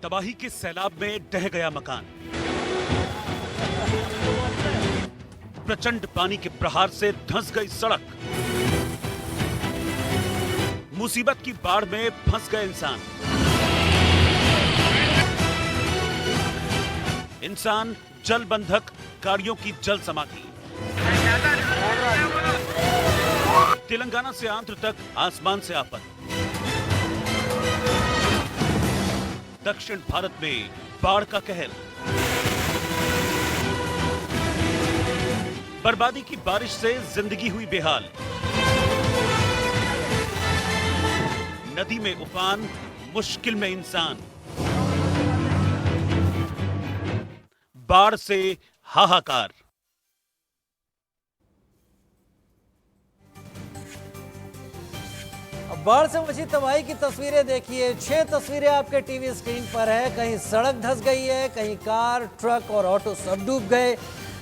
तबाही के सैलाब में ढह गया मकान। प्रचंड पानी के प्रहार से धंस गई सड़क। मुसीबत की बाढ़ में फंस गए इंसान जल बंधक, गाड़ियों की जल समाधि। तेलंगाना से आंध्र तक आसमान से आफत। दक्षिण भारत में बाढ़ का कहर। बर्बादी की बारिश से जिंदगी हुई बेहाल। नदी में उफान, मुश्किल में इंसान। बाढ़ से हाहाकार। बाढ़ से मची तबाही की तस्वीरें देखिए। 6 तस्वीरें आपके टीवी स्क्रीन पर है। कहीं सड़क धंस गई है, कहीं कार, ट्रक और ऑटो सब डूब गए।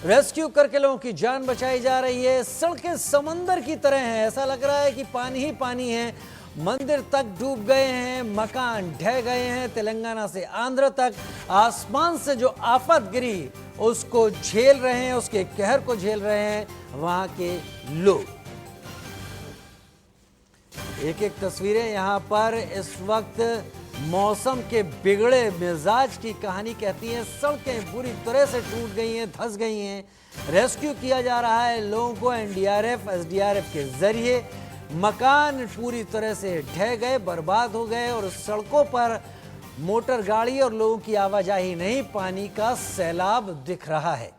रेस्क्यू करके लोगों की जान बचाई जा रही है। सड़कें समंदर की तरह हैं, ऐसा लग रहा है कि पानी ही पानी है। मंदिर तक डूब गए हैं, मकान ढह गए हैं। तेलंगाना से आंध्र तक आसमान से जो आफत गिरी उसको झेल रहे हैं, उसके कहर को झेल रहे हैं वहां के लोग। एक एक तस्वीरें यहाँ पर इस वक्त मौसम के बिगड़े मिजाज की कहानी कहती हैं। सड़कें बुरी तरह से टूट गई हैं, धंस गई हैं। रेस्क्यू किया जा रहा है लोगों को एनडीआरएफ, एसडीआरएफ के जरिए। मकान पूरी तरह से ढह गए, बर्बाद हो गए और सड़कों पर मोटर गाड़ी और लोगों की आवाजाही नहीं, पानी का सैलाब दिख रहा है।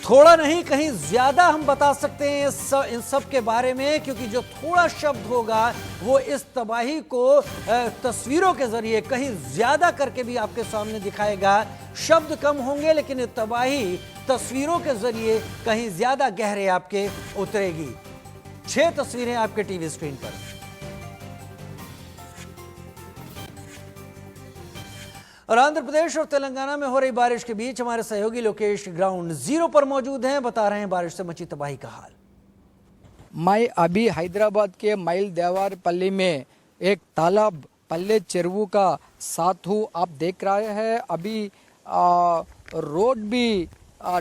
थोड़ा नहीं कहीं ज्यादा हम बता सकते हैं इन सब के बारे में, क्योंकि जो थोड़ा शब्द होगा वो इस तबाही को तस्वीरों के जरिए कहीं ज्यादा करके भी आपके सामने दिखाएगा। शब्द कम होंगे लेकिन ये तबाही तस्वीरों के जरिए कहीं ज्यादा गहरे आपके उतरेगी। 6 तस्वीरें आपके टीवी स्क्रीन पर। और आंध्र प्रदेश और तेलंगाना में हो रही बारिश के बीच हमारे सहयोगी लोकेश ग्राउंड जीरो पर मौजूद हैं, बता रहे हैं बारिश से मची तबाही का हाल। मैं अभी हैदराबाद के माइल देवारपल्ली में एक तालाब पल्ले चेरुवु का साथ हूँ। आप देख रहे हैं अभी रोड भी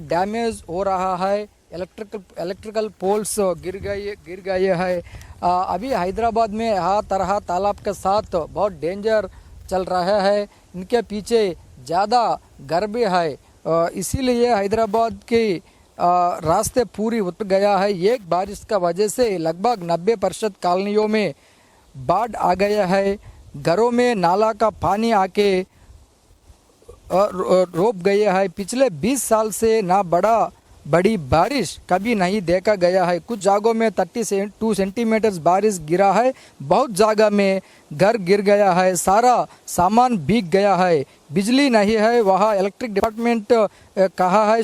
डैमेज हो रहा है। इलेक्ट्रिकल पोल्स गिर गए हैं। अभी हैदराबाद में हर तरह तालाब के साथ बहुत डेंजर चल रहा है। इनके पीछे ज़्यादा घर भी है, इसीलिए हैदराबाद के रास्ते पूरी उतर गया है। एक बारिश का वजह से लगभग 90% कॉलोनियों में बाढ़ आ गया है। घरों में नाला का पानी आके रोक गया है। पिछले 20 साल से ना बड़ी बारिश कभी नहीं देखा गया है। कुछ जगहों में 32 सेंटीमीटर बारिश गिरा है। बहुत जगह में घर गिर गया है, सारा सामान भीग गया है। बिजली नहीं है, वहाँ इलेक्ट्रिक डिपार्टमेंट कहा है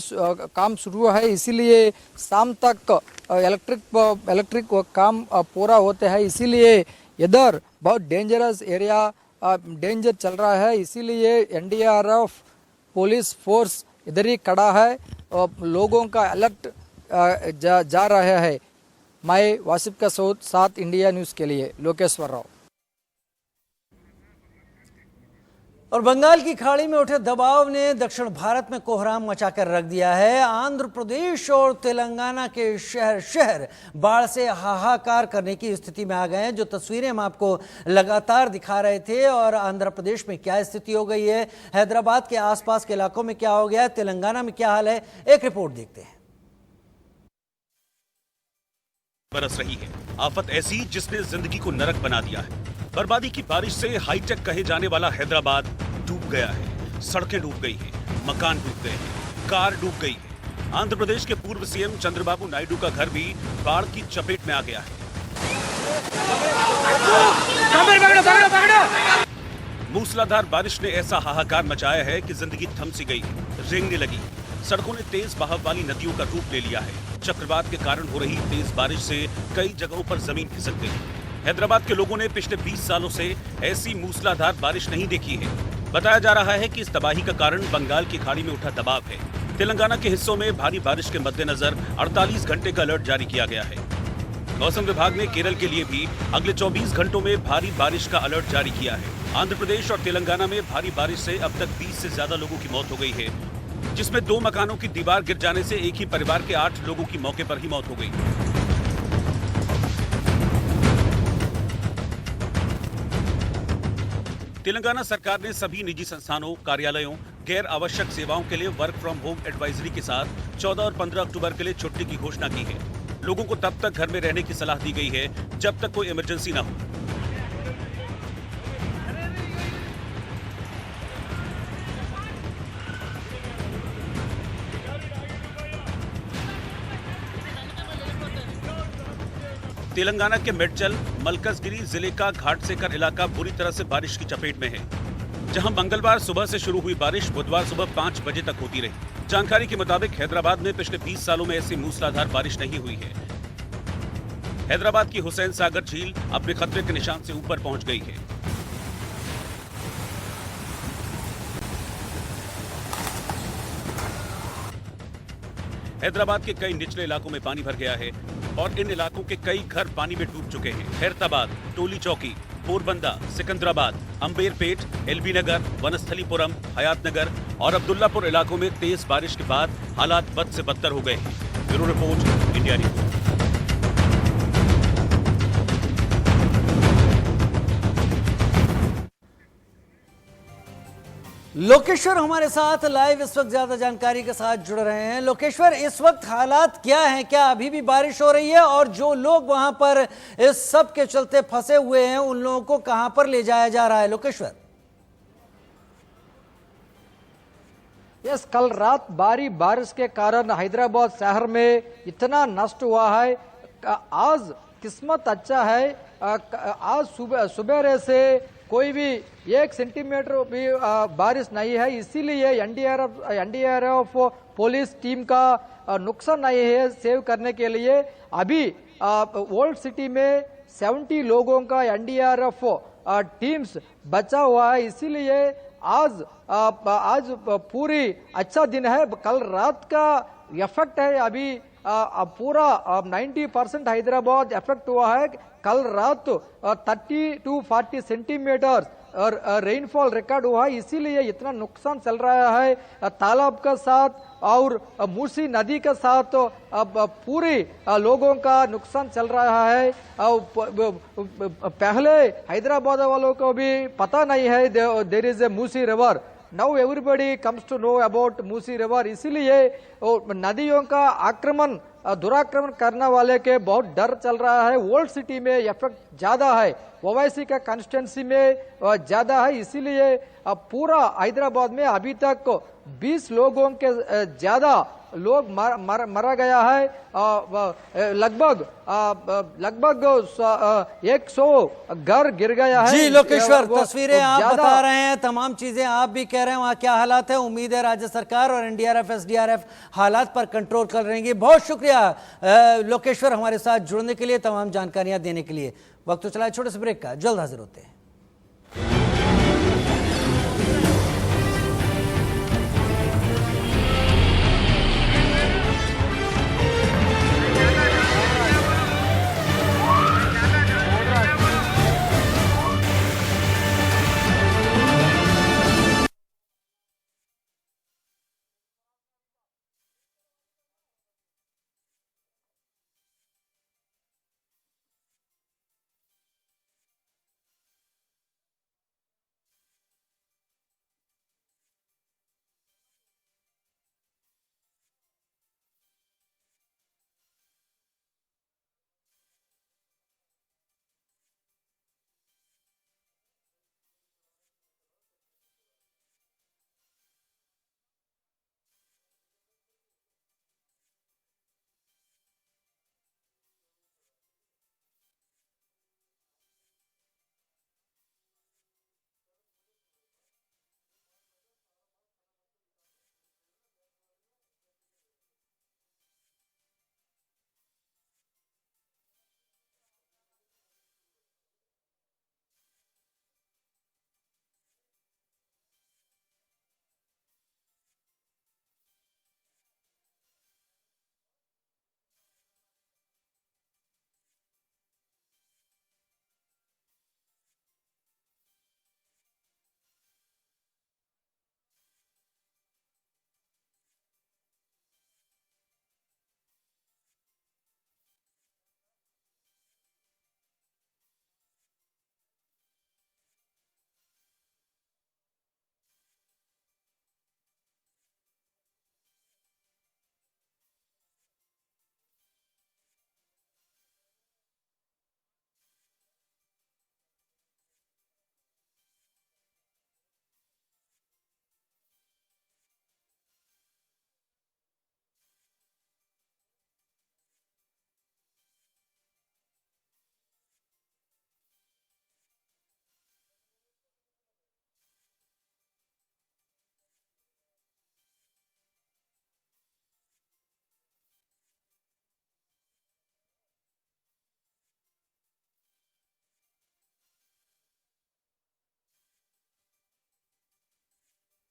काम शुरू है, इसीलिए शाम तक इलेक्ट्रिक काम पूरा होते हैं। इसीलिए इधर बहुत डेंजरस एरिया डेंजर चल रहा है। इसीलिए एनडीआरएफ पुलिस फोर्स इधर ही खड़ा है और लोगों का अलर्ट जा रहा है। मैं वासिफ का साथ इंडिया न्यूज़ के लिए लोकेश्वर राव। और बंगाल की खाड़ी में उठे दबाव ने दक्षिण भारत में कोहराम मचाकर रख दिया है। आंध्र प्रदेश और तेलंगाना के शहर बाढ़ से हाहाकार करने की स्थिति में आ गए हैं। जो तस्वीरें हम आपको लगातार दिखा रहे थे, और आंध्र प्रदेश में क्या स्थिति हो गई है, हैदराबाद के आसपास के इलाकों में क्या हो गया है, तेलंगाना में क्या हाल है, एक रिपोर्ट देखते हैं। बरस रही है आफत ऐसी जिसने जिंदगी को नरक बना दिया है। बर्बादी की बारिश से हाईटेक कहे जाने वाला हैदराबाद डूब गया है। सड़कें डूब गई हैं, मकान डूब गए हैं, कार डूब गई है। आंध्र प्रदेश के पूर्व सीएम चंद्रबाबू नायडू का घर भी बाढ़ की चपेट में आ गया है। मूसलाधार बारिश ने ऐसा हाहाकार मचाया है कि जिंदगी थम सी गई, रेंगने लगी। सड़कों ने तेज बहाव वाली नदियों का रूप ले लिया है। चक्रवात के कारण हो रही तेज बारिश से कई जगहों पर जमीन खिसक गई। हैदराबाद के लोगों ने पिछले 20 सालों से ऐसी मूसलाधार बारिश नहीं देखी है। बताया जा रहा है कि इस तबाही का कारण बंगाल की खाड़ी में उठा दबाव है। तेलंगाना के हिस्सों में भारी बारिश के मद्देनजर 48 घंटे का अलर्ट जारी किया गया है। मौसम विभाग ने केरल के लिए भी अगले 24 घंटों में भारी बारिश का अलर्ट जारी किया है। आंध्र प्रदेश और तेलंगाना में भारी बारिश से अब तक 20 से ज्यादा लोगों की मौत हो गई है, जिसमें 2 मकानों की दीवार गिर जाने से एक ही परिवार के 8 लोगों की मौके पर ही मौत हो गई। तेलंगाना सरकार ने सभी निजी संस्थानों, कार्यालयों, गैर आवश्यक सेवाओं के लिए वर्क फ्रॉम होम एडवाइजरी के साथ 14 और 15 अक्टूबर के लिए छुट्टी की घोषणा की है। लोगों को तब तक घर में रहने की सलाह दी गई है जब तक कोई इमरजेंसी न हो। तेलंगाना के मेडचल मलकजगिरी जिले का घाटसेकर इलाका बुरी तरह से बारिश की चपेट में है, जहां मंगलवार सुबह से शुरू हुई बारिश बुधवार सुबह 5 बजे तक होती रही। जानकारी के मुताबिक हैदराबाद में पिछले 20 सालों में ऐसी मूसलाधार बारिश नहीं हुई है। हैदराबाद की हुसैन सागर झील अपने खतरे के निशान से ऊपर पहुंच गई है। हैदराबाद के कई निचले इलाकों में पानी भर गया है और इन इलाकों के कई घर पानी में डूब चुके हैं। खैरताबाद, टोली चौकी, पोरबंदा, सिकंदराबाद, अंबेरपेट, एलबी नगर, वनस्थलीपुरम, हयात नगर और अब्दुल्लापुर इलाकों में तेज बारिश के बाद हालात बद से बदतर हो गए हैं। Bureau report, India news. Lokeshwar हमारे साथ लाइव इस वक्त ज्यादा जानकारी के साथ जुड़ रहे हैं। लोकेश्वर, इस वक्त हालात क्या हैं? क्या अभी भी बारिश हो रही है? और जो लोग वहां पर इस सब के चलते फंसे हुए हैं उन लोगों को कहां पर ले जाया जा रहा है? लोकेश्वर, यस, कल रात भारी बारिश के कारण हैदराबाद शहर में इतना नष्ट हुआ है। आज किस्मत अच्छा है, आज सुबह से कोई भी 1 सेंटीमीटर भी बारिश नहीं है, इसीलिए एनडीआरएफ पुलिस टीम का नुकसान नहीं है सेव करने के लिए। अभी ओल्ड सिटी में 70 लोगों का एनडीआरएफ टीम्स बचा हुआ है, इसीलिए आज पूरी अच्छा दिन है। कल रात का इफेक्ट है, अभी पूरा 90% हैदराबाद इफेक्ट हुआ है। कल रात 30 to 40 सेंटीमीटर और रेनफॉल रिकॉर्ड हुआ है, इसीलिए इतना नुकसान चल रहा है। तालाब का साथ और मूसी नदी के साथ पूरी लोगों का नुकसान चल रहा है। पहले हैदराबाद वालों को भी पता नहीं है there is a Musi river. Now everybody comes to know about Musi river, इसीलिए नदियों का दुराक्रमण करने वाले के बहुत डर चल रहा है। ओल्ड सिटी में इफेक्ट ज्यादा है, ओवैसी का कंस्टिट्यूंसी में ज्यादा है, इसीलिए पूरा हैदराबाद में अभी तक 20 लोगों के ज्यादा लोग मरा गया है। लगभग 100 घर गिर गया है। जी लोकेश्वर, तस्वीरें आप बता रहे हैं, तमाम चीजें आप भी कह रहे हैं, वहां क्या हालात है। उम्मीद है राज्य सरकार और एनडीआरएफ एसडीआरएफ हालात पर कंट्रोल कर रहेंगे। बहुत शुक्रिया लोकेश्वर हमारे साथ जुड़ने के लिए, तमाम जानकारियां देने के लिए। वक्त तो चला है छोटे से ब्रेक का, जल्द हाजिर होते हैं।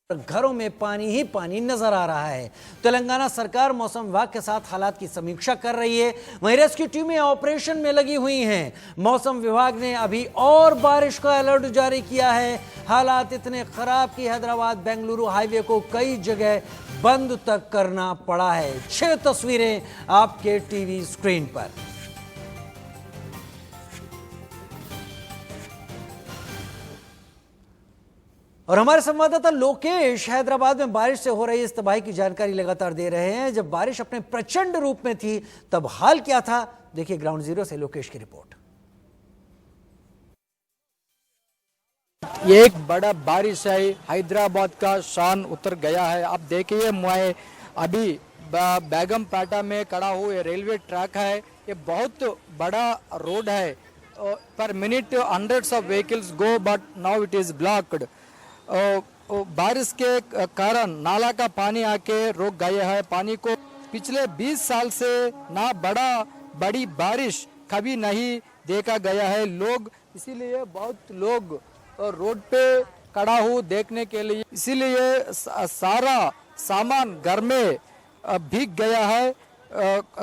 घरों में पानी ही पानी नजर आ रहा है। तेलंगाना सरकार मौसम विभाग के साथ हालात की समीक्षा कर रही है, वहीं रेस्क्यू टीमें ऑपरेशन में लगी हुई हैं। मौसम विभाग ने अभी और बारिश का अलर्ट जारी किया है। हालात इतने खराब कि हैदराबाद बेंगलुरु हाईवे को कई जगह बंद तक करना पड़ा है। 6 तस्वीरें आपके टीवी स्क्रीन पर। और हमारे संवाददाता लोकेश हैदराबाद में बारिश से हो रही इस तबाही की जानकारी लगातार दे रहे हैं। जब बारिश अपने प्रचंड रूप में थी तब हाल क्या था, देखिए ग्राउंड जीरो से लोकेश की रिपोर्ट। एक बड़ा बारिश है, हैदराबाद का शान उतर गया है। आप देखिए मैं अभी बेगमपेटा में खड़ा हूँ। ये रेलवे ट्रैक है, ये बहुत बड़ा रोड है। पर minute hundreds of vehicles go but now it is blocked. बारिश के कारण नाला का पानी आके रोक गया है। पानी को पिछले 20 साल से ना बड़ी बारिश कभी नहीं देखा गया है। लोग इसीलिए बहुत लोग रोड पे खड़ा हूँ देखने के लिए, इसीलिए सारा सामान घर में भीग गया है।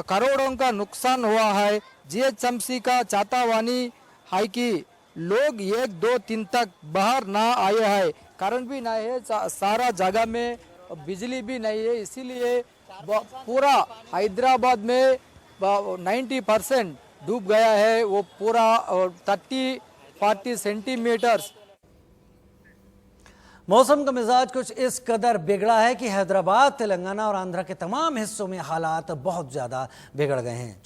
करोड़ों का नुकसान हुआ है। जीएचएमसी का चेतावनी है कि लोग 1, 2, 3 तक बाहर ना आए हैं। करंट भी नहीं है, सारा जगह में बिजली भी नहीं है। इसीलिए पूरा हैदराबाद में 90% डूब गया है। वो पूरा 30-40 सेंटीमीटर। मौसम का मिजाज कुछ इस कदर बिगड़ा है कि हैदराबाद, तेलंगाना और आंध्र के तमाम हिस्सों में हालात बहुत ज्यादा बिगड़ गए हैं।